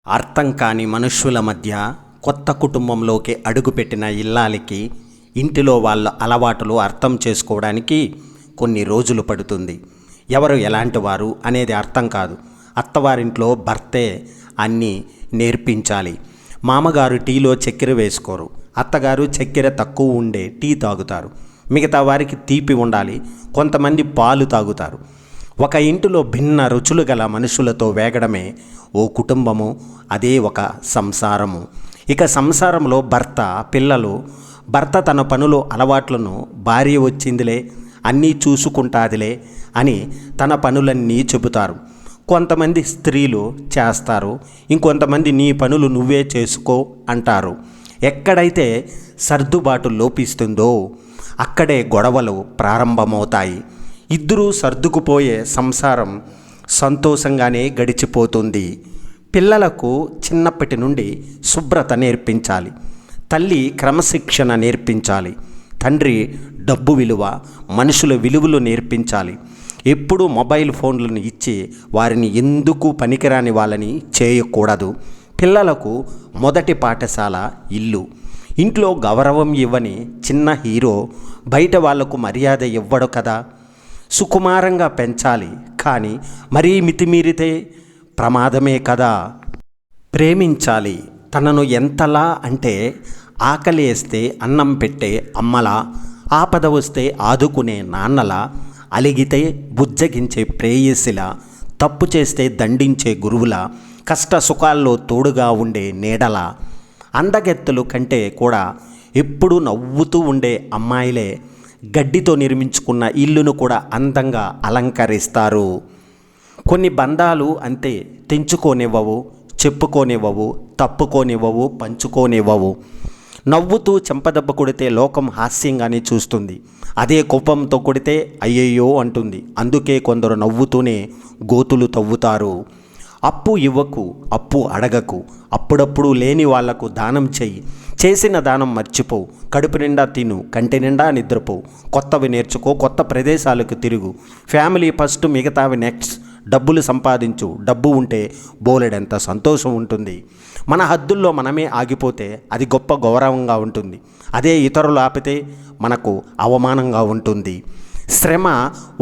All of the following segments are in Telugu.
అర్థం కాని మనుష్యుల మధ్య కొత్త కుటుంబంలోకి అడుగుపెట్టిన ఇల్లాలికి ఇంటిలో వాళ్ళ అలవాటులు అర్థం చేసుకోవడానికి కొన్ని రోజులు పడుతుంది. ఎవరు ఎలాంటి వారు అనేది అర్థం కాదు. అత్తవారింట్లో భర్తే అన్నీ నేర్పించాలి. మామగారు టీలో చక్కెర వేసుకోరు, అత్తగారు చక్కెర తక్కువ ఉండే టీ తాగుతారు. మిగతా వారికి తీపి ఉండాలి, కొంతమంది పాలు తాగుతారు. ఒక ఇంటిలో భిన్న రుచులు గల మనుషులతో వేగడమే ఓ కుటుంబము, అదే ఒక సంసారము. ఇక సంసారంలో భర్త, పిల్లలు. భర్త తన పనులు అలవాట్లను భార్య వచ్చిందిలే, అన్నీ చూసుకుంటాదిలే అని తన పనులన్నీ చెబుతారు. కొంతమంది స్త్రీలు చేస్తారు, ఇంకొంతమంది నీ పనులు నువ్వే చేసుకో అంటారు. ఎక్కడైతే సర్దుబాటు లోపిస్తుందో అక్కడే గొడవలు ప్రారంభమవుతాయి. ఇద్దరూ సర్దుకుపోయే సంసారం సంతోషంగానే గడిచిపోతుంది. పిల్లలకు చిన్నప్పటి నుండి శుభ్రత నేర్పించాలి, తల్లి క్రమశిక్షణ నేర్పించాలి, తండ్రి డబ్బు విలువ, మనుషుల విలువలు నేర్పించాలి. ఎప్పుడూ మొబైల్ ఫోన్లను ఇచ్చి వారిని ఎందుకు పనికిరాని వాళ్ళని చేయకూడదు. పిల్లలకు మొదటి పాఠశాల ఇల్లు. ఇంట్లో గౌరవం ఇవ్వని చిన్న హీరో బయట వాళ్లకు మర్యాద ఇవ్వడు కదా. సుకుమారంగా పెంచాలి, కానీ మరీ మితిమీరితే ప్రమాదమే కదా. ప్రేమించాలి, తనను ఎంతలా అంటే ఆకలి వేస్తే అన్నం పెట్టే అమ్మలా, ఆపద వస్తే ఆదుకునే నాన్నలా, అలిగితే బుజ్జగించే ప్రేయసిలా, తప్పు చేస్తే దండించే గురువులా, కష్ట సుఖాల్లో తోడుగా ఉండే నీడలా. అందగెత్తలు కంటే కూడా ఎప్పుడూ నవ్వుతూ ఉండే అమ్మాయిలే గడ్డితో నిర్మించుకున్న ఇల్లును కూడా అందంగా అలంకరిస్తారు. కొన్ని బంధాలు అంతే, తెంచుకోనివ్వవు, చెప్పుకోనివ్వవు, తప్పుకోనివ్వవు, పంచుకోనివ్వవు. నవ్వుతూ చెంపదెబ్బ కొడితే లోకం హాస్యంగానే చూస్తుంది, అదే కోపంతో కొడితే అయ్యయ్యో అంటుంది. అందుకే కొందరు నవ్వుతూనే గోతులు తవ్వుతారు. అప్పు ఇవ్వకు, అప్పు అడగకు, అప్పుడప్పుడు లేని వాళ్లకు దానం చెయ్యి, చేసిన దానం మర్చిపో, కడుపు నిండా తిను, కంటి నిండా నిద్రపో, కొత్తవి నేర్చుకో, కొత్త ప్రదేశాలకు తిరుగు, ఫ్యామిలీ ఫస్ట్, మిగతావి నెక్స్ట్. డబ్బులు సంపాదించు, డబ్బు ఉంటే బోలెడంత సంతోషం ఉంటుంది. మన హద్దుల్లో మనమే ఆగిపోతే అది గొప్ప గౌరవంగా ఉంటుంది, అదే ఇతరులు ఆపితే మనకు అవమానంగా ఉంటుంది. శ్రమ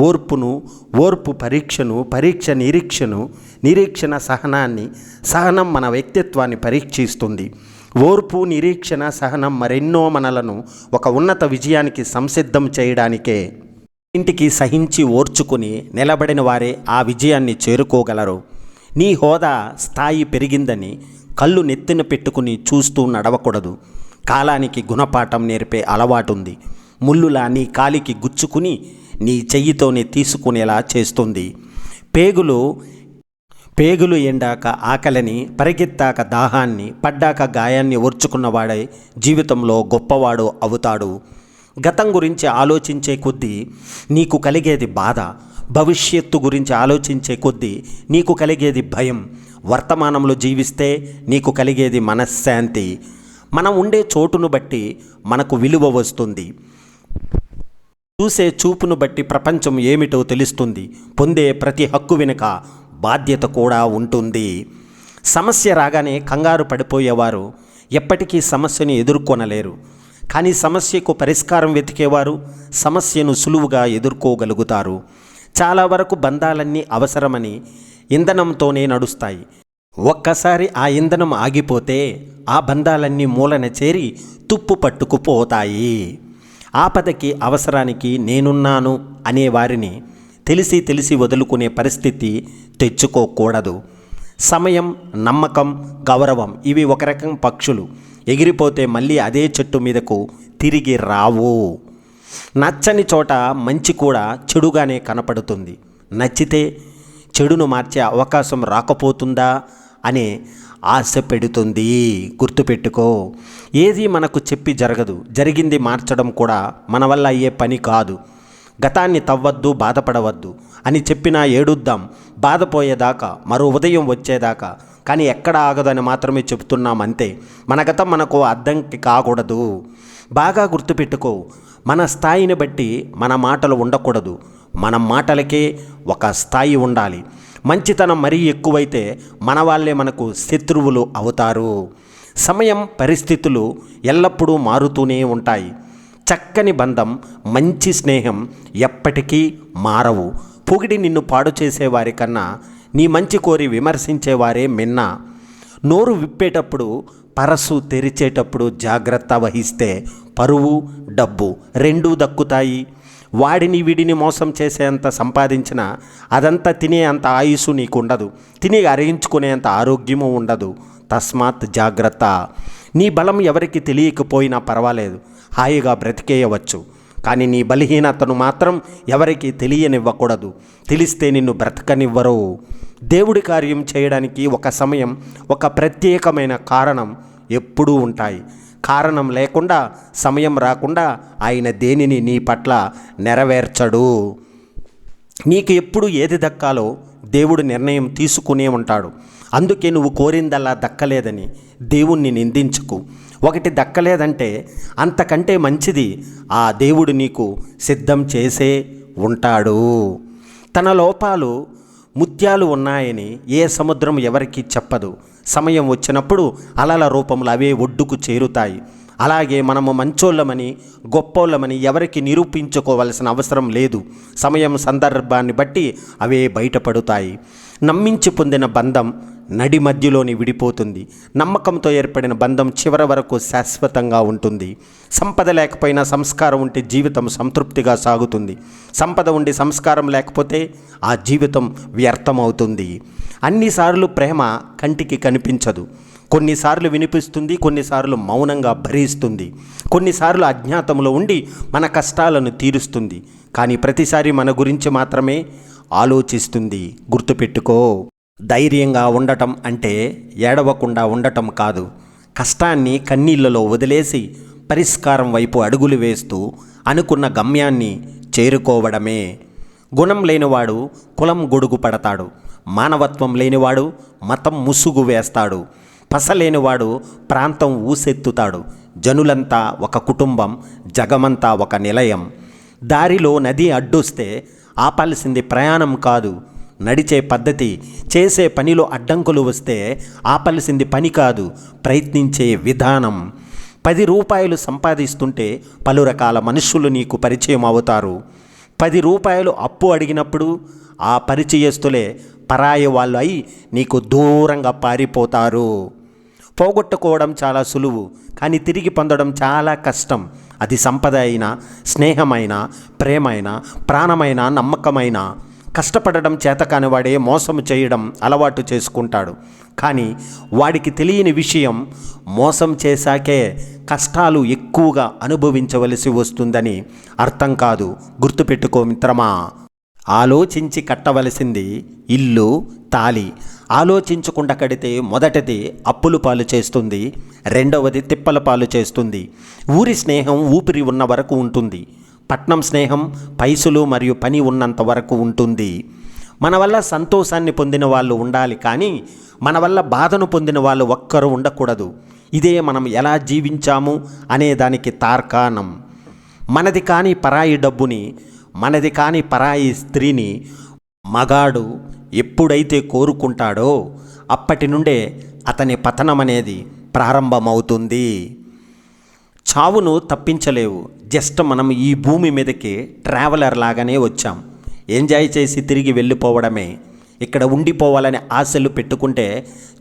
ఓర్పును, ఓర్పు పరీక్షను, పరీక్ష నిరీక్షను, నిరీక్షణ సహనాన్ని, సహనం మన వ్యక్తిత్వాన్ని పరీక్షిస్తుంది. ఓర్పు, నిరీక్షణ, సహనం మరెన్నో మనలను ఒక ఉన్నత విజయానికి సంసిద్ధం చేయడానికే. ఇంటికి సహించి ఓర్చుకుని నిలబడిన వారే ఆ విజయాన్ని చేరుకోగలరు. నీ హోదా స్థాయి పెరిగిందని కళ్ళు నెత్తిన పెట్టుకుని చూస్తూ నడవకూడదు. కాలానికి గుణపాఠం నేర్పే అలవాటుంది. ముళ్ళులా నీ కాలికి గుచ్చుకుని నీ చెయ్యితోనే తీసుకునేలా చేస్తుంది. పేగులు ఎండాక ఆకలిని, పరిగెత్తాక దాహాన్ని, పడ్డాక గాయాన్ని ఓర్చుకున్నవాడై జీవితంలో గొప్పవాడు అవుతాడు. గతం గురించి ఆలోచించే కొద్దీ నీకు కలిగేది బాధ, భవిష్యత్తు గురించి ఆలోచించే కొద్దీ నీకు కలిగేది భయం, వర్తమానంలో జీవిస్తే నీకు కలిగేది మనశ్శాంతి. మనం ఉండే చోటును బట్టి మనకు విలువ వస్తుంది. చూసే చూపును బట్టి ప్రపంచం ఏమిటో తెలుస్తుంది. పొందే ప్రతి హక్కు వెనుక బాధ్యత కూడా ఉంటుంది. సమస్య రాగానే కంగారు పడిపోయేవారు ఎప్పటికీ సమస్యను ఎదుర్కొనలేరు. కానీ సమస్యకు పరిష్కారం వెతికేవారు సమస్యను సులువుగా ఎదుర్కోగలుగుతారు. చాలా వరకు బంధాలన్నీ అవసరమని ఇంధనంతోనే నడుస్తాయి. ఒక్కసారి ఆ ఇంధనం ఆగిపోతే ఆ బంధాలన్నీ మూలన చేరి తుప్పు పట్టుకుపోతాయి. ఆపదకి, అవసరానికి నేనున్నాను అనే వారిని తెలిసి వదులుకునే పరిస్థితి తెచ్చుకోకూడదు. సమయం, నమ్మకం, గౌరవం ఇవి ఒక రకం పక్షులు. ఎగిరిపోతే మళ్ళీ అదే చెట్టు మీదకు తిరిగి రావు. నచ్చని చోట మంచి కూడా చెడుగానే కనపడుతుంది. నచ్చితే చెడును మార్చే అవకాశం రాకపోతుందా అనే ఆశ పెడుతుంది. గుర్తుపెట్టుకో, ఏది మనకు చెప్పి జరగదు. జరిగింది మార్చడం కూడా మన వల్ల అయ్యే పని కాదు. గతాన్ని తవ్వద్దు, బాధపడవద్దు అని చెప్పినా ఏడుద్దాం బాధపోయేదాకా, మరో ఉదయం వచ్చేదాకా. కానీ ఎక్కడ ఆగదని మాత్రమే చెబుతున్నాం అంతే. మన గతం మనకు అడ్డంకి కాకూడదు. బాగా గుర్తుపెట్టుకో, మన స్థాయిని బట్టి మన మాటలు ఉండకూడదు. మన మాటలకే ఒక స్థాయి ఉండాలి. మంచితనం మరీ ఎక్కువైతే మన వాళ్ళే మనకు శత్రువులు అవుతారు. సమయం, పరిస్థితులు ఎల్లప్పుడూ మారుతూనే ఉంటాయి. చక్కని బంధం, మంచి స్నేహం ఎప్పటికీ మారవు. పొగిడి నిన్ను పాడు చేసేవారి కన్నా నీ మంచి కోరి విమర్శించేవారే మిన్న. నోరు విప్పేటప్పుడు, పరసు తెరిచేటప్పుడు జాగ్రత్త వహిస్తే పరువు, డబ్బు రెండూ దక్కుతాయి. వాడిని వీడిని మోసం చేసేంత సంపాదించినా అదంతా తినే అంత ఆయుస్సు నీకుండదు. తిని అరిగించుకునేంత ఆరోగ్యము ఉండదు. తస్మాత్ జాగ్రత్త. నీ బలం ఎవరికి తెలియకపోయినా పర్వాలేదు, హాయిగా బ్రతికేయవచ్చు. కానీ నీ బలహీనతను మాత్రం ఎవరికి తెలియనివ్వకూడదు. తెలిస్తే నిన్ను బ్రతకనివ్వరు. దేవుడి కార్యం చేయడానికి ఒక సమయం, ఒక ప్రత్యేకమైన కారణం ఎప్పుడూ ఉంటాయి. కారణం లేకుండా, సమయం రాకుండా ఆయన దేనిని నీ పట్ల నెరవేర్చడు. నీకు ఎప్పుడు ఏది దక్కాలో దేవుడు నిర్ణయం తీసుకునే ఉంటాడు. అందుకే నువ్వు కోరిందల్లా దక్కలేదని దేవుణ్ణి నిందించుకు. ఒకటి దక్కలేదంటే అంతకంటే మంచిది ఆ దేవుడు నీకు సిద్ధం చేసే ఉంటాడు. తన లోపాలు ముత్యాలు ఉన్నాయని ఏ సముద్రం ఎవరికీ చెప్పదు. సమయం వచ్చినప్పుడు అలల రూపంలో అవే ఒడ్డుకు చేరుతాయి. అలాగే మనము మంచోళ్ళమని, గొప్పోళ్ళమని ఎవరికి నిరూపించుకోవాల్సిన అవసరం లేదు. సమయం, సందర్భాన్ని బట్టి అవే బయటపడుతాయి. నమ్మించి పొందిన బంధం నడి మధ్యలోని విడిపోతుంది. నమ్మకంతో ఏర్పడిన బంధం చివరి వరకు శాశ్వతంగా ఉంటుంది. సంపద లేకపోయినా సంస్కారం ఉంటే జీవితం సంతృప్తిగా సాగుతుంది. సంపద ఉండి సంస్కారం లేకపోతే ఆ జీవితం వ్యర్థమవుతుంది. అన్నిసార్లు ప్రేమ కంటికి కనిపించదు. కొన్నిసార్లు వినిపిస్తుంది, కొన్నిసార్లు మౌనంగా భరిస్తుంది, కొన్నిసార్లు అజ్ఞాతంలో ఉండి మన కష్టాలను తీరుస్తుంది. కానీ ప్రతిసారి మన గురించి మాత్రమే ఆలోచిస్తుంది. గుర్తుపెట్టుకో. ధైర్యంగా ఉండటం అంటే ఏడవకుండా ఉండటం కాదు. కష్టాన్ని కన్నీళ్లలో వదిలేసి పరిష్కారం వైపు అడుగులు వేస్తూ అనుకున్న గమ్యాన్ని చేరుకోవడమే. గుణం లేనివాడు కులం గొడుగు పడతాడు. మానవత్వం లేనివాడు మతం ముసుగు వేస్తాడు. పసలేనివాడు ప్రాంతం ఊసెత్తుతాడు. జనులంతా ఒక కుటుంబం, జగమంతా ఒక నిలయం. దారిలో నది అడ్డొస్తే ఆపాల్సింది ప్రయాణం కాదు, నడిచే పద్ధతి. చేసే పనిలో అడ్డంకులు వస్తే ఆపాల్సింది పని కాదు, ప్రయత్నించే విధానం. 10 రూపాయలు సంపాదిస్తుంటే పలు రకాల మనుషులు నీకు పరిచయం అవుతారు. 10 రూపాయలు అప్పు అడిగినప్పుడు ఆ పరిచయస్తులే పరాయి వాళ్ళు అయి నీకు దూరంగా పారిపోతారు. పోగొట్టుకోవడం చాలా సులువు, కానీ తిరిగి పొందడం చాలా కష్టం. అది సంపద అయినా, స్నేహమైనా, ప్రేమైనా, ప్రాణమైనా, నమ్మకమైనా. కష్టపడడం చేతకాని వాడే మోసం చేయడం అలవాటు చేసుకుంటాడు. కానీ వాడికి తెలియని విషయం, మోసం చేశాకే కష్టాలు ఎక్కువగా అనుభవించవలసి వస్తుందని అర్థం కాదు. గుర్తుపెట్టుకో మిత్రమా. ఆలోచించి కట్టవలసింది ఇల్లు, తాళి. ఆలోచించకుండా కడితే మొదటిది అప్పులు పాలు చేస్తుంది, రెండవది తిప్పల పాలు చేస్తుంది. ఊరి స్నేహం ఊపిరి ఉన్న వరకు ఉంటుంది. పట్నం స్నేహం పైసలు మరియు పని ఉన్నంత వరకు ఉంటుంది. మన వల్ల సంతోషాన్ని పొందిన వాళ్ళు ఉండాలి, కానీ మన వల్ల బాధను పొందిన వాళ్ళు ఒక్కరు ఉండకూడదు. ఇదే మనం ఎలా జీవించాము అనే దానికి తార్కాణం. మనది కాని పరాయి డబ్బుని, మనది కాని పరాయి స్త్రీని మగాడు ఎప్పుడైతే కోరుకుంటాడో అప్పటి నుండే అతని పతనం అనేది ప్రారంభమవుతుంది. చావును తప్పించలేవు. జస్ట్ మనం ఈ భూమి మీదకి ట్రావెలర్ లాగానే వచ్చాం. ఎంజాయ్ చేసి తిరిగి వెళ్ళిపోవడమే. ఇక్కడ ఉండిపోవాలని ఆశలు పెట్టుకుంటే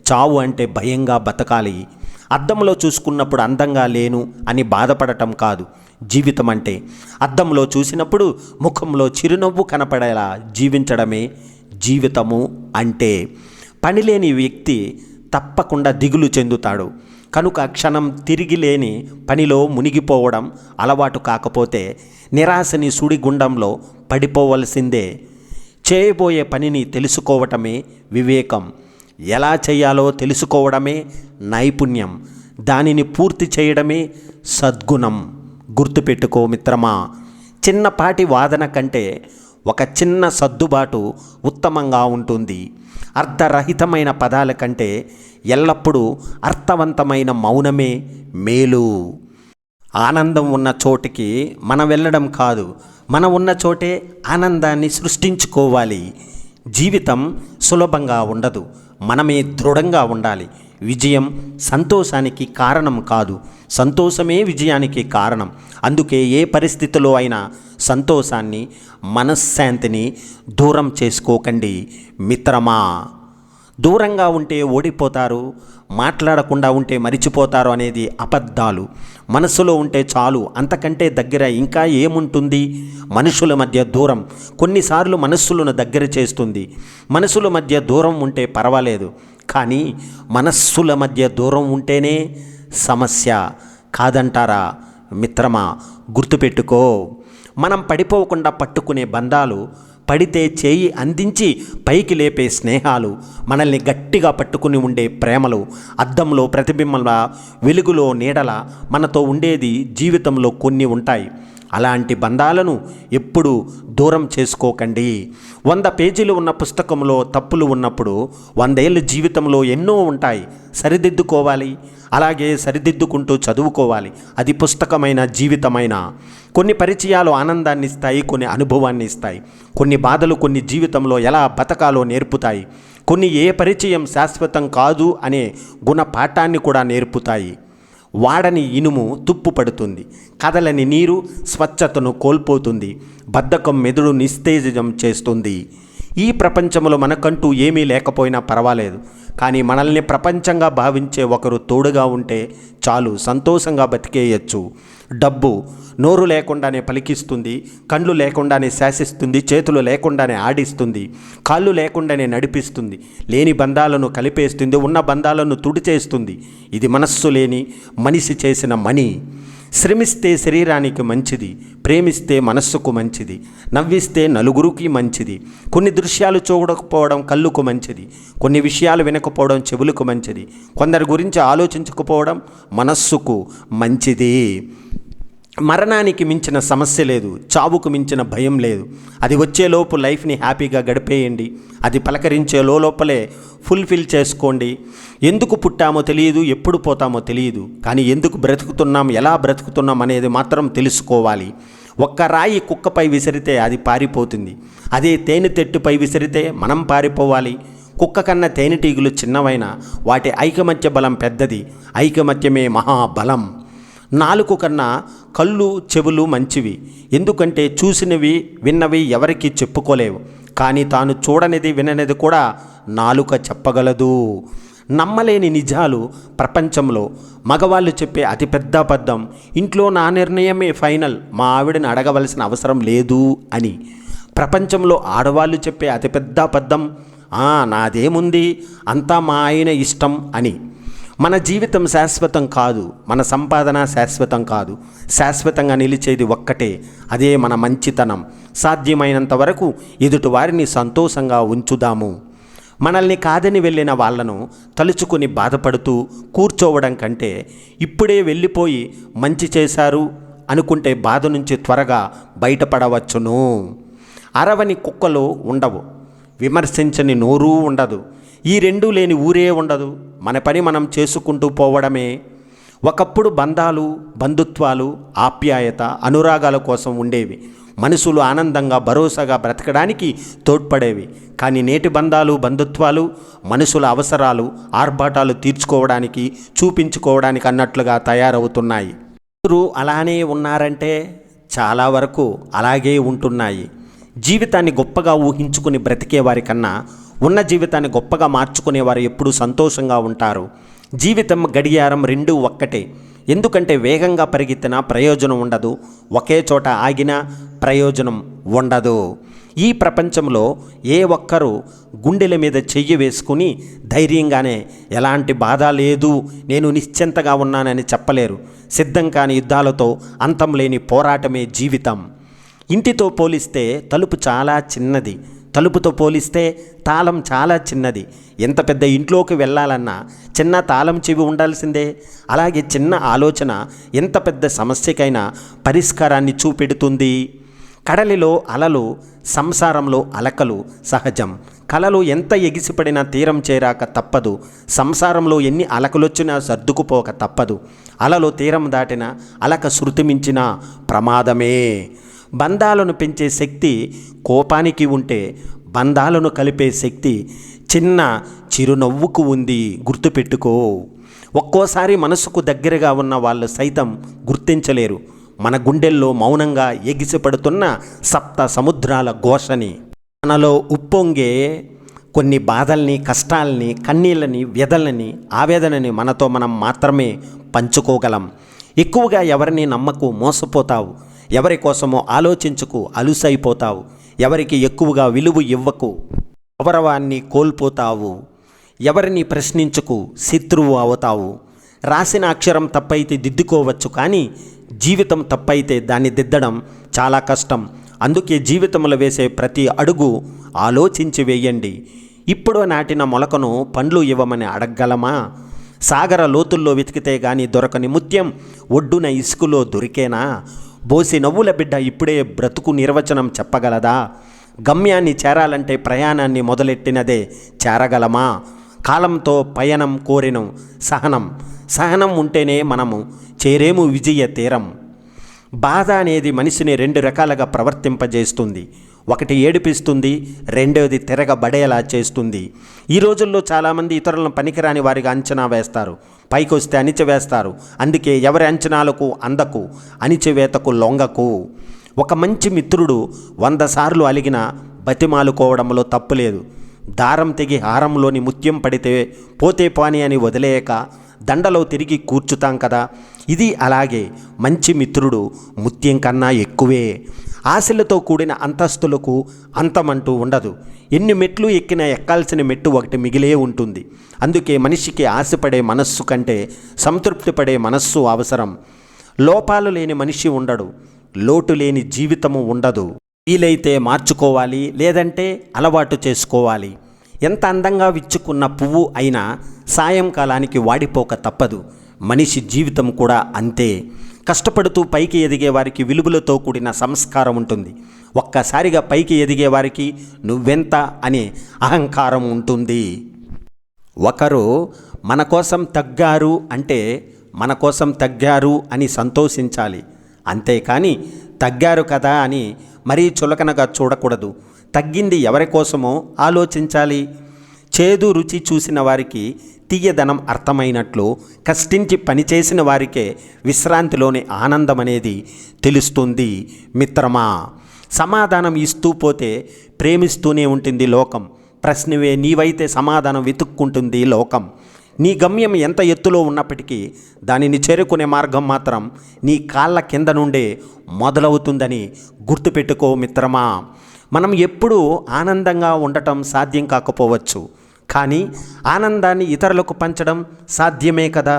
చావు అంటే భయంగా బతకాలి. అద్దంలో చూసుకున్నప్పుడు అందంగా లేను అని బాధపడటం కాదు జీవితం అంటే. అద్దంలో చూసినప్పుడు ముఖంలో చిరునవ్వు కనపడేలా జీవించడమే జీవితము అంటే. పనిలేని వ్యక్తి తప్పకుండా దిగులు చెందుతాడు. కనుక క్షణం తిరిగి లేని పనిలో మునిగిపోవడం అలవాటు కాకపోతే నిరాశని సుడిగుండంలో పడిపోవలసిందే. చేయబోయే పనిని తెలుసుకోవటమే వివేకం. ఎలా చేయాలో తెలుసుకోవడమే నైపుణ్యం. దానిని పూర్తి చేయడమే సద్గుణం. గుర్తుపెట్టుకో మిత్రమా. చిన్నపాటి వాదన కంటే ఒక చిన్న సర్దుబాటు ఉత్తమంగా ఉంటుంది. అర్థరహితమైన పదాల కంటే ఎల్లప్పుడూ అర్థవంతమైన మౌనమే మేలు. ఆనందం ఉన్న చోటికి మనం వెళ్ళడం కాదు, మనం ఉన్న చోటే ఆనందాన్ని సృష్టించుకోవాలి. జీవితం సులభంగా ఉండదు, మనమే దృఢంగా ఉండాలి. విజయం సంతోషానికి కారణం కాదు, సంతోషమే విజయానికి కారణం. అందుకే ఏ పరిస్థితిలో అయినా సంతోషాన్ని, మనశ్శాంతిని దూరం చేసుకోకండి మిత్రమా. దూరంగా ఉంటే ఓడిపోతారు, మాట్లాడకుండా ఉంటే మరిచిపోతారు అనేది అబద్ధాలు. మనసులో ఉంటే చాలు, అంతకంటే దగ్గర ఇంకా ఏముంటుంది? మనుషుల మధ్య దూరం కొన్నిసార్లు మనస్సులను దగ్గర చేస్తుంది. మనసుల మధ్య దూరం ఉంటే పర్వాలేదు, కానీ మనస్సుల మధ్య దూరం ఉంటేనే సమస్య. కాదంటారా మిత్రమా? గుర్తుపెట్టుకో, మనం పడిపోకుండా పట్టుకునే బంధాలు, పడితే చేయి అందించి పైకి లేపే స్నేహాలు, మనల్ని గట్టిగా పట్టుకుని ఉండే ప్రేమలు, అద్దంలో ప్రతిబింబంలా, వెలుగులో నీడల మనతో ఉండేది జీవితంలో కొన్ని ఉంటాయి. అలాంటి బంధాలను ఎప్పుడూ దూరం చేసుకోకండి. 100 పేజీలు ఉన్న పుస్తకంలో తప్పులు ఉన్నప్పుడు 100 ఏళ్ళ జీవితంలో ఎన్నో ఉంటాయి, సరిదిద్దుకోవాలి. అలాగే సరిదిద్దుకుంటూ చదువుకోవాలి. అది పుస్తకమైన జీవితమైన. కొన్ని పరిచయాలు ఆనందాన్ని ఇస్తాయి, కొన్ని అనుభవాన్ని ఇస్తాయి. కొన్ని బాధలు కొన్ని జీవితంలో ఎలా బతకాలో నేర్పుతాయి. కొన్ని ఏ పరిచయం శాశ్వతం కాదు అనే గుణపాఠాన్ని కూడా నేర్పుతాయి. వాడని ఇనుము తుప్పు పడుతుంది, కదలని నీరు స్వచ్ఛతను కోల్పోతుంది, బద్ధకం మెదడు నిస్తేజం చేస్తుంది. ఈ ప్రపంచంలో మనకంటూ ఏమీ లేకపోయినా పర్వాలేదు, కానీ మనల్ని ప్రపంచంగా భావించే ఒకరు తోడుగా ఉంటే చాలు, సంతోషంగా బతికేయచ్చు. డబ్బు నోరు లేకుండానే పలికిస్తుంది, కళ్ళు లేకుండానే శాసిస్తుంది, చేతులు లేకుండానే ఆడిస్తుంది, కాళ్ళు లేకుండానే నడిపిస్తుంది, లేని బంధాలను కలిపేస్తుంది, ఉన్న బంధాలను తుడిచేస్తుంది. ఇది మనస్సు లేని మనిషి చేసిన మని. శ్రమిస్తే శరీరానికి మంచిది, ప్రేమిస్తే మనస్సుకు మంచిది, నవ్విస్తే నలుగురికి మంచిది. కొన్ని దృశ్యాలు చూడకపోవడం కళ్ళుకు మంచిది, కొన్ని విషయాలు వినకపోవడం చెవులకు మంచిది, కొందరి గురించి ఆలోచించకపోవడం మనస్సుకు మంచిది. మరణానికి మించిన సమస్య లేదు, చావుకు మించిన భయం లేదు. అది వచ్చేలోపు లైఫ్ని హ్యాపీగా గడిపేయండి. అది పలకరించే లోపలే ఫుల్ఫిల్ చేసుకోండి. ఎందుకు పుట్టామో తెలియదు, ఎప్పుడు పోతామో తెలియదు, కానీ ఎందుకు బ్రతుకుతున్నాం, ఎలా బ్రతుకుతున్నాం అనేది మాత్రం తెలుసుకోవాలి. ఒక్క రాయి కుక్కపై విసిరితే అది పారిపోతుంది, అదే తేనెతెట్టుపై విసిరితే మనం పారిపోవాలి. కుక్క కన్నా తేనెటీగులు చిన్నవైన వాటి ఐకమత్య బలం పెద్దది, ఐకమత్యమే మహాబలం. నాలుక కన్నా కళ్ళు చెవులు మంచివి, ఎందుకంటే చూసినవి విన్నవి ఎవరికి చెప్పుకోలేవు, కానీ తాను చూడనిది విననిది కూడా నాలుక చెప్పగలదు. నమ్మలేని నిజాలు ప్రపంచంలో మగవాళ్ళు చెప్పే అతిపెద్ద అబద్ధం, ఇంట్లో నా నిర్ణయమే ఫైనల్, మా ఆవిడని అడగవలసిన అవసరం లేదు అని. ప్రపంచంలో ఆడవాళ్ళు చెప్పే అతిపెద్ద అబద్ధం, నాదేముంది, అంతా మా ఆయన ఇష్టం అని. మన జీవితం శాశ్వతం కాదు, మన సంపాదన శాశ్వతం కాదు. శాశ్వతంగా నిలిచేది ఒక్కటే, అదే మన మంచితనం. సాధ్యమైనంత వరకు ఎదుటి వారిని సంతోషంగా ఉంచుదాము. మనల్ని కాదని వెళ్ళిన వాళ్ళను తలుచుకుని బాధపడుతూ కూర్చోవడం కంటే ఇప్పుడే వెళ్ళిపోయి మంచి చేశారు అనుకుంటే బాధ నుంచి త్వరగా బయటపడవచ్చును. అరవని కుక్కలు ఉండవు, విమర్శించని నోరు ఉండదు, ఈ రెండూ లేని ఊరే ఉండదు. మన పని మనం చేసుకుంటూ పోవడమే. ఒకప్పుడు బంధాలు, బంధుత్వాలు, ఆప్యాయత, అనురాగాల కోసం ఉండేవి. మనుషులు ఆనందంగా భరోసాగా బ్రతకడానికి తోడ్పడేవి. కానీ నేటి బంధాలు, బంధుత్వాలు మనుషుల అవసరాలు, ఆర్భాటాలు తీర్చుకోవడానికి, చూపించుకోవడానికి అన్నట్లుగా తయారవుతున్నాయి. అందరూ అలానే ఉన్నారంటే చాలా వరకు అలాగే ఉంటున్నాయి. జీవితాన్ని గొప్పగా ఊహించుకుని బ్రతికే వారి కన్నా ఉన్న జీవితాన్ని గొప్పగా మార్చుకునేవారు ఎప్పుడూ సంతోషంగా ఉంటారు. జీవితం, గడియారం రెండూ ఒక్కటే. ఎందుకంటే వేగంగా పరిగెత్తినా ప్రయోజనం ఉండదు, ఒకే చోట ఆగినా ప్రయోజనం ఉండదు. ఈ ప్రపంచంలో ఏ ఒక్కరూ గుండెల మీద చెయ్యి వేసుకుని ధైర్యంగానే ఎలాంటి బాధ లేదు, నేను నిశ్చింతగా ఉన్నానని చెప్పలేరు. సిద్ధం కాని యుద్ధాలతో అంతం లేని పోరాటమే జీవితం. ఇంటితో పోలిస్తే తలుపు చాలా చిన్నది, తలుపుతో పోలిస్తే తాళం చాలా చిన్నది. ఎంత పెద్ద ఇంట్లోకి వెళ్ళాలన్నా చిన్న తాళం చెవి ఉండాల్సిందే. అలాగే చిన్న ఆలోచన ఎంత పెద్ద సమస్యకైనా పరిష్కారాన్ని చూపెడుతుంది. కడలిలో అలలు, సంసారంలో అలకలు సహజం. కలలు ఎంత ఎగిసిపడినా తీరం చేరాక తప్పదు. సంసారంలో ఎన్ని అలకలొచ్చినా సర్దుకుపోక తప్పదు. అలలు తీరం దాటినా అలక శృతిమించిన ప్రమాదమే. బంధాలను పెంచే శక్తి కోపానికి ఉంటే, బంధాలను కలిపే శక్తి చిన్న చిరునవ్వుకు ఉంది, గుర్తుపెట్టుకో. ఒక్కోసారి మనసుకు దగ్గరగా ఉన్న వాళ్ళు సైతం గుర్తించలేరు మన గుండెల్లో మౌనంగా ఎగిసిపడుతున్న సప్త సముద్రాల ఘోషని. మనలో ఉప్పొంగే కొన్ని బాధల్ని, కష్టాల్ని, కన్నీళ్ళని, వ్యధలని, ఆవేదనని మనతో మనం మాత్రమే పంచుకోగలం. ఎక్కువగా ఎవరిని నమ్మకు, మోసపోతావు. ఎవరి కోసమో ఆలోచించుకు, అలుసైపోతావు. ఎవరికి ఎక్కువగా విలువ ఇవ్వకు, గౌరవాన్ని కోల్పోతావు. ఎవరిని ప్రశ్నించుకు, శత్రువు అవుతావు. రాసిన అక్షరం తప్పైతే దిద్దుకోవచ్చు, కానీ జీవితం తప్పైతే దాన్ని దిద్దడం చాలా కష్టం. అందుకే జీవితంలో వేసే ప్రతి అడుగు ఆలోచించి వేయండి. ఇప్పుడు నాటిన మొలకను పండ్లు ఇవ్వమని అడగగలమా? సాగర లోతుల్లో వెతికితే గాని దొరకని ముత్యం ఒడ్డున ఇసుకలో దొరికేనా? బోసి నవ్వుల బిడ్డ ఇప్పుడే బ్రతుకు నిర్వచనం చెప్పగలదా? గమ్యాన్ని చేరాలంటే ప్రయాణాన్ని మొదలెట్టినదే చేరగలమా? కాలంతో పయనం కోరెను సహనం ఉంటేనే మనము చేరేము విజయ తీరం. బాధ అనేది మనిషిని రెండు రకాలుగా ప్రవర్తింపజేస్తుంది. ఒకటి ఏడిపిస్తుంది, రెండవది తిరగబడేలా చేస్తుంది. ఈ రోజుల్లో చాలామంది ఇతరులను పనికిరాని వారిగా అంచనా వేస్తారు, పైకొస్తే అణిచివేస్తారు. అందుకే ఎవరి అంచనాలకు అందకు, అణిచివేతకు లొంగకు. ఒక మంచి మిత్రుడు 100 సార్లు అలిగినా బతిమాలుకోవడంలో తప్పులేదు. దారం తెగి హారంలోని ముత్యం పడితే పోతే పాని అని వదిలేయక దండలో తిరిగి కూర్చుతాం కదా. ఇది అలాగే. మంచి మిత్రుడు ముత్యం కన్నా ఎక్కువే. ఆశలతో కూడిన అంతస్తులకు అంతమంటూ ఉండదు. ఎన్ని మెట్లు ఎక్కినా ఎక్కాల్సిన మెట్టు ఒకటి మిగిలే ఉంటుంది. అందుకే మనిషికి ఆశపడే మనస్సు కంటే సంతృప్తి పడే మనస్సు అవసరం. లోపాలు లేని మనిషి ఉండడు, లోటు లేని జీవితము ఉండదు. వీలైతే మార్చుకోవాలి, లేదంటే అలవాటు చేసుకోవాలి. ఎంత అందంగా విచ్చుకున్న పువ్వు అయినా సాయంకాలానికి వాడిపోక తప్పదు. మనిషి జీవితం కూడా అంతే. కష్టపడుతూ పైకి ఎదిగే వారికి విలువలతో కూడిన సంస్కారం ఉంటుంది. ఒక్కసారిగా పైకి ఎదిగే వారికి నువ్వెంత అనే అహంకారం ఉంటుంది. ఒకరు మన కోసం తగ్గారు అంటే మన కోసం తగ్గారు అని సంతోషించాలి. అంతేకాని తగ్గారు కదా అని మరీ చులకనగా చూడకూడదు. తగ్గింది ఎవరి కోసమో ఆలోచించాలి. చేదు రుచి చూసిన వారికి తీయదనం అర్థమైనట్లు కష్టించి పనిచేసిన వారికే విశ్రాంతిలోని ఆనందం అనేది తెలుస్తుంది. మిత్రమా, సమాధానం ఇస్తూ పోతే ప్రేమిస్తూనే ఉంటుంది లోకం. ప్రశ్నవే నీవైతే సమాధానం వెతుక్కుంటుంది లోకం. నీ గమ్యం ఎంత ఎత్తులో ఉన్నప్పటికీ దానిని చేరుకునే మార్గం మాత్రం నీ కాళ్ళ కింద నుండే మొదలవుతుందని గుర్తుపెట్టుకో మిత్రమా. మనం ఎప్పుడూ ఆనందంగా ఉండటం సాధ్యం కాకపోవచ్చు, కానీ ఆనందాన్ని ఇతరులకు పంచడం సాధ్యమే కదా.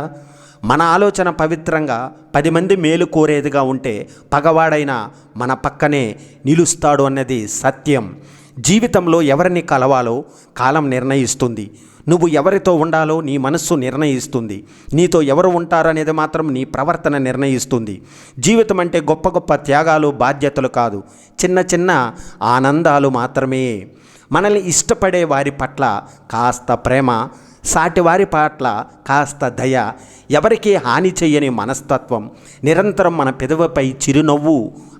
మన ఆలోచన పవిత్రంగా 10 మంది మేలు కోరేదిగా ఉంటే పగవాడైనా మన పక్కనే నిలుస్తాడు అన్నది సత్యం. జీవితంలో ఎవరిని కలవాలో కాలం నిర్ణయిస్తుంది. నువ్వు ఎవరితో ఉండాలో నీ మనస్సు నిర్ణయిస్తుంది. నీతో ఎవరు ఉంటారనేది మాత్రం నీ ప్రవర్తన నిర్ణయిస్తుంది. జీవితం అంటే గొప్ప గొప్ప త్యాగాలు, బాధ్యతలు కాదు, చిన్న చిన్న ఆనందాలు మాత్రమే. మనల్ని ఇష్టపడే వారి పట్ల కాస్త ప్రేమ, సాటి వారి పట్ల కాస్త దయ, ఎవరికీ హాని చెయ్యని మనస్తత్వం, నిరంతరం మన పెదవిపై చిరునవ్వు,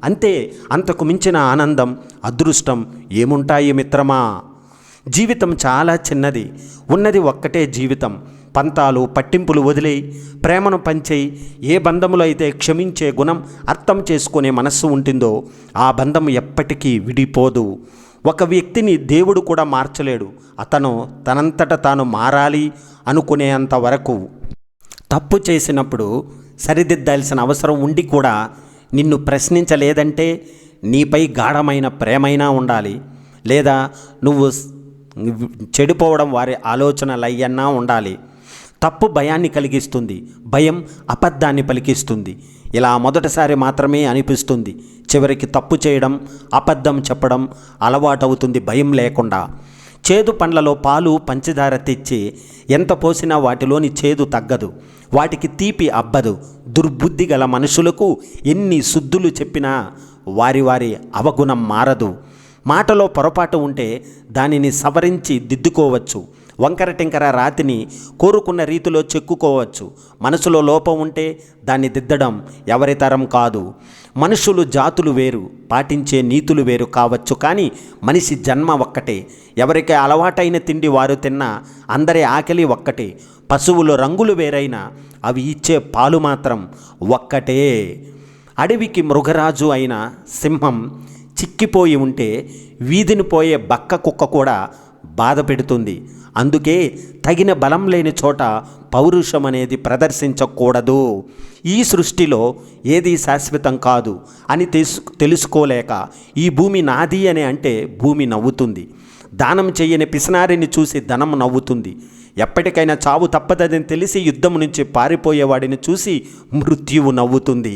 అంతే. అంతకు మించిన ఆనందం, అదృష్టం ఏముంటాయి మిత్రమా? జీవితం చాలా చిన్నది. ఉన్నది ఒక్కటే జీవితం. పంతాలు పట్టింపులు వదిలేయి, ప్రేమను పంచేయి. ఏ బంధములో అయితే క్షమించే గుణం, అర్థం చేసుకునే మనస్సు ఉంటుందో ఆ బంధం ఎప్పటికీ విడిపోదు. ఒక వ్యక్తిని దేవుడు కూడా మార్చలేడు. అతను తనంతట తాను మారాలి అనుకునేంత వరకు. తప్పు చేసినప్పుడు సరిదిద్దాల్సిన అవసరం ఉండి కూడా నిన్ను ప్రశ్నించలేదంటే నీపై గాఢమైన ప్రేమైనా ఉండాలి, లేదా నువ్వు చెడిపోవడం వారి ఆలోచనలయ్యన్నా ఉండాలి. తప్పు భయాన్ని కలిగిస్తుంది, భయం అబద్ధాన్ని పలికిస్తుంది. ఇలా మొదటిసారి మాత్రమే అనిపిస్తుంది. చివరికి తప్పు చేయడం, అబద్ధం చెప్పడం అలవాటవుతుంది భయం లేకుండా. చేదు పండ్లలో పాలు, పంచదార తెచ్చి ఎంత పోసినా వాటిలోని చేదు తగ్గదు, వాటికి తీపి అబ్బదు. దుర్బుద్ధి గల మనుషులకు ఎన్ని శుద్ధులు చెప్పినా వారి వారి అవగుణం మారదు. మాటలో పొరపాటు ఉంటే దానిని సవరించి దిద్దుకోవచ్చు. వంకర టింకర రాతిని కోరుకున్న రీతిలో చెక్కుకోవచ్చు. మనసులో లోపం ఉంటే దాన్ని దిద్దడం ఎవరి తరం కాదు. మనుషులు జాతులు వేరు, పాటించే నీతులు వేరు కావచ్చు, కానీ మనిషి జన్మ ఒక్కటే. ఎవరికి అలవాటైన తిండి వారు తిన్నా అందరి ఆకలి ఒక్కటే. పశువులు రంగులు వేరైనా అవి ఇచ్చే పాలు మాత్రం ఒక్కటే. అడవికి మృగరాజు అయిన సింహం చిక్కిపోయి ఉంటే వీధిని పోయే బక్క కుక్క కూడా బాధ పెడుతుంది. అందుకే తగిన బలం లేని చోట పౌరుషం అనేది ప్రదర్శించకూడదు. ఈ సృష్టిలో ఏది శాశ్వతం కాదు అని తెలుసుకోలేక ఈ భూమి నాది అని అంటే భూమి నవ్వుతుంది. దానం చెయ్యని పిసినారిని చూసి ధనం నవ్వుతుంది. ఎప్పటికైనా చావు తప్పదని తెలిసి యుద్ధం నుంచి పారిపోయేవాడిని చూసి మృత్యువు నవ్వుతుంది.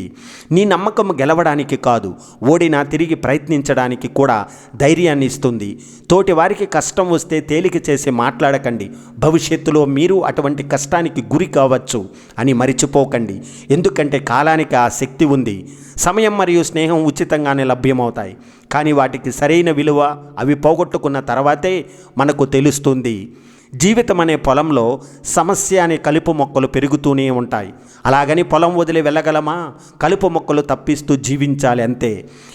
నీ నమ్మకం గెలవడానికి కాదు, ఓడినా తిరిగి ప్రయత్నించడానికి కూడా ధైర్యాన్ని ఇస్తుంది. తోటి వారికి కష్టం వస్తే తేలిక చేసి మాట్లాడకండి. భవిష్యత్తులో మీరు అటువంటి కష్టానికి గురి కావచ్చు అని మరిచిపోకండి. ఎందుకంటే కాలానికి ఆ శక్తి ఉంది. సమయం మరియు స్నేహం ఉచితంగానే లభ్యమవుతాయి, కానీ వాటికి సరైన విలువ అవి పోగొట్టుకున్న తర్వాతే మనకు తెలుస్తుంది. జీవితం అనే పొలంలో సమస్య అనే కలుపు మొక్కలు పెరుగుతూనే ఉంటాయి. అలాగని పొలం వదిలి వెళ్ళగలమా? కలుపు మొక్కలు తప్పిస్తూ జీవించాలి అంతే.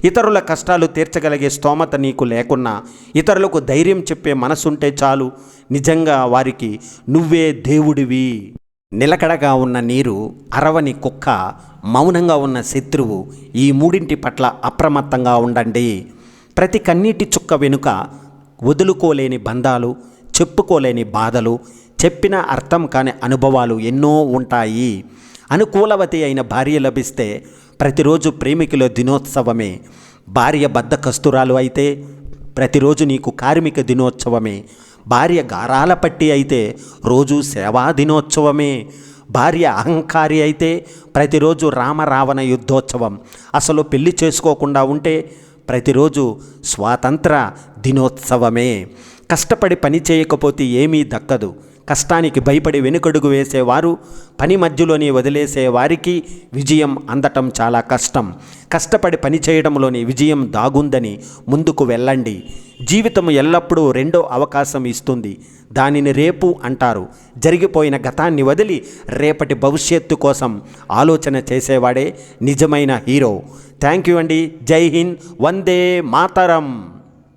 ఇతరుల కష్టాలు తీర్చగలిగే స్తోమత నీకు లేకున్నా ఇతరులకు ధైర్యం చెప్పే మనసుంటే చాలు. నిజంగా వారికి నువ్వే దేవుడివి. నిలకడగా ఉన్న నీరు, అరవని కుక్క, మౌనంగా ఉన్న శత్రువు, ఈ మూడింటి పట్ల అప్రమత్తంగా ఉండండి. ప్రతి కన్నీటి చుక్క వెనుక వదులుకోలేని బంధాలు, చెప్పుకోలేని బాధలు, చెప్పిన అర్థం కాని అనుభవాలు ఎన్నో ఉంటాయి. అనుకూలవతి అయిన భార్య లభిస్తే ప్రతిరోజు ప్రేమికుల దినోత్సవమే. భార్య బద్ధకస్తురాలు అయితే ప్రతిరోజు నీకు కార్మిక దినోత్సవమే. భార్య గారాల పట్టి అయితే రోజు సేవా దినోత్సవమే. భార్య అహంకారి అయితే ప్రతిరోజు రామరావణ యుద్ధోత్సవం. అసలు పెళ్లి చేసుకోకుండా ఉంటే ప్రతిరోజు స్వాతంత్ర దినోత్సవమే. కష్టపడి పని చేయకపోతే ఏమీ దక్కదు. కష్టానికి భయపడి వెనుకడుగు వేసేవారు, పని మధ్యలోనే వదిలేసే వారికి విజయం అందటం చాలా కష్టం. కష్టపడి పని చేయడంలోని విజయం దాగుందని ముందుకు వెళ్ళండి. జీవితం ఎల్లప్పుడూ రెండో అవకాశం ఇస్తుంది. దానిని రేపు అంటారు. జరిగిపోయిన గతాన్ని వదిలి రేపటి భవిష్యత్తు కోసం ఆలోచన చేసేవాడే నిజమైన హీరో. థ్యాంక్ యూ అండి. జై హింద్. వందే మాతరం.